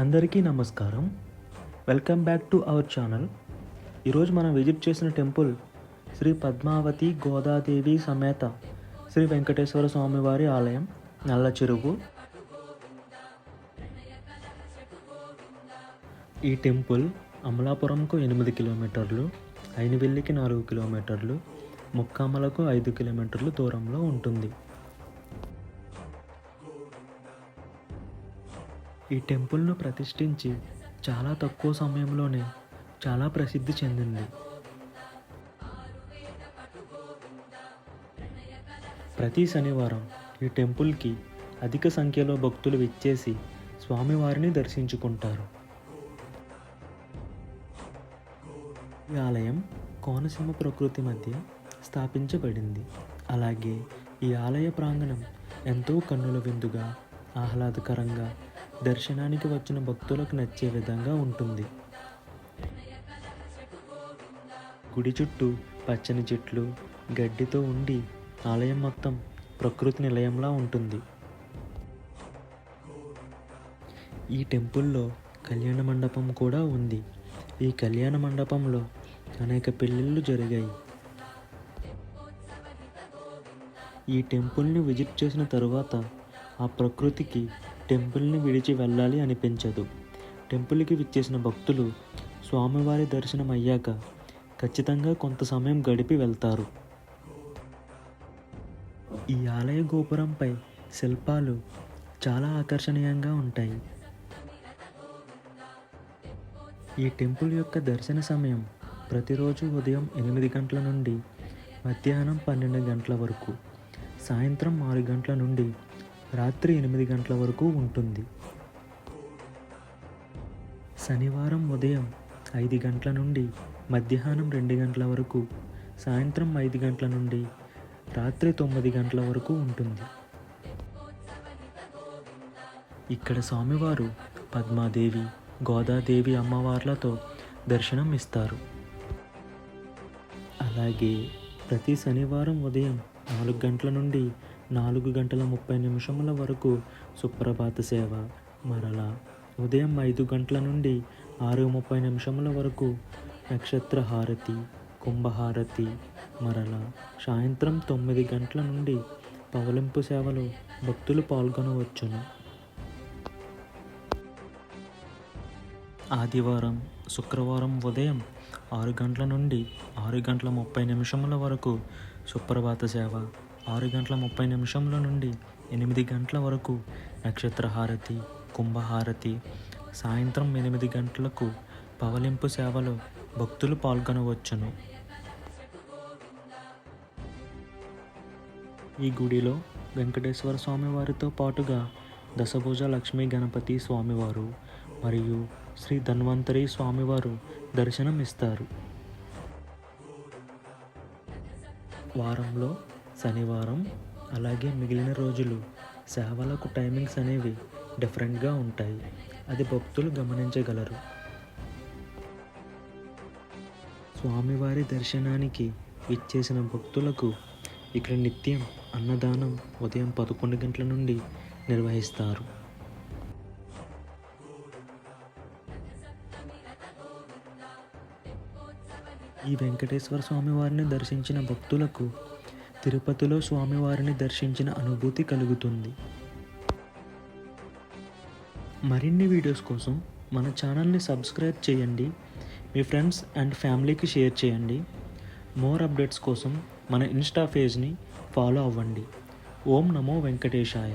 అందరికీ నమస్కారం. Welcome back to our channel. ఈరోజు మనం విజిట్ చేసిన టెంపుల్ శ్రీ పద్మావతి గోదాదేవి సమేత శ్రీ వెంకటేశ్వర స్వామివారి ఆలయం, నల్ల చెరువు. ఈ టెంపుల్ అమలాపురంకు 8 కిలోమీటర్లు, అయినవెల్లికి 4 కిలోమీటర్లు, ముక్కామలకు 5 కిలోమీటర్లు దూరంలో ఉంటుంది. ఈ టెంపుల్ను ప్రతిష్ఠించి చాలా తక్కువ సమయంలోనే చాలా ప్రసిద్ధి చెందింది. ప్రతి శనివారం ఈ టెంపుల్కి అధిక సంఖ్యలో భక్తులు విచ్చేసి స్వామివారిని దర్శించుకుంటారు. ఈ ఆలయం కోనసీమ ప్రకృతి మధ్య స్థాపించబడింది. అలాగే ఈ ఆలయ ప్రాంగణం ఎంతో కన్నుల విందుగా, ఆహ్లాదకరంగా, దర్శనానికి వచ్చిన భక్తులకు నచ్చే విధంగా ఉంటుంది. గుడి చుట్టూ పచ్చని చెట్లు, గడ్డితో ఉండి ఆలయం మొత్తం ప్రకృతి నిలయంలా ఉంటుంది. ఈ టెంపుల్లో కళ్యాణ మండపం కూడా ఉంది. ఈ కళ్యాణ మండపంలో అనేక పెళ్ళిళ్ళు జరిగాయి. ఈ టెంపుల్ని విజిట్ చేసిన తరువాత ఆ ప్రకృతికి టెంపుల్ని విడిచి వెళ్ళాలి అనిపించదు. టెంపుల్కి విచ్చేసిన భక్తులు స్వామివారి దర్శనం అయ్యాక ఖచ్చితంగా కొంత సమయం గడిపి వెళ్తారు. ఈ ఆలయ గోపురంపై శిల్పాలు చాలా ఆకర్షణీయంగా ఉంటాయి. ఈ టెంపుల్ యొక్క దర్శన సమయం ప్రతిరోజు ఉదయం 8 గంటల నుండి మధ్యాహ్నం 12 గంటల వరకు, సాయంత్రం 6 గంటల నుండి రాత్రి 8 గంటల వరకు ఉంటుంది. శనివారం ఉదయం 5 గంటల నుండి మధ్యాహ్నం 2 గంటల వరకు, సాయంత్రం 5 గంటల నుండి రాత్రి 9 గంటల వరకు ఉంటుంది. ఇక్కడ స్వామివారు పద్మాదేవి, గోదాదేవి అమ్మవార్లతో దర్శనం ఇస్తారు. అలాగే ప్రతి శనివారం ఉదయం 4 గంటల నుండి 4:30 వరకు సుప్రభాత సేవ, మరలా ఉదయం 5 గంటల నుండి 6:30 వరకు నక్షత్ర హారతి, కుంభహారతి, మరలా సాయంత్రం 9 గంటల నుండి పవలింపు సేవలో భక్తులు పాల్గొనవచ్చును. ఆదివారం, శుక్రవారం ఉదయం 6 గంటల నుండి 6:30 వరకు సుప్రభాత సేవ, 6:30 నుండి 8 గంటల వరకు నక్షత్ర హారతి, కుంభహారతి, సాయంత్రం 8 గంటలకు పవలింపు సేవలో భక్తులు పాల్గొనవచ్చును. ఈ గుడిలో వెంకటేశ్వర స్వామివారితో పాటుగా దశభుజ లక్ష్మీ గణపతి స్వామివారు మరియు శ్రీ ధన్వంతరి స్వామివారు దర్శనం ఇస్తారు. వారంలో శనివారం అలాగే మిగిలిన రోజులు సేవలకు టైమింగ్స్ అనేవి డిఫరెంట్గా ఉంటాయి. అది భక్తులు గమనించగలరు. స్వామివారి దర్శనానికి విచ్చేసిన భక్తులకు ఇక్కడ నిత్యం అన్నదానం ఉదయం 11 గంటల నుండి నిర్వహిస్తారు. ఈ వెంకటేశ్వర స్వామివారిని దర్శించిన భక్తులకు తిరుపతిలో స్వామివారిని దర్శించిన అనుభూతి కలుగుతుంది. మరిన్ని వీడియోస్ కోసం మన ఛానల్ని సబ్స్క్రైబ్ చేయండి. మీ ఫ్రెండ్స్ అండ్ ఫ్యామిలీకి షేర్ చేయండి. మోర్ అప్డేట్స్ కోసం మన ఇన్స్టా పేజ్ని ఫాలో అవ్వండి. ఓం నమో వెంకటేశాయ.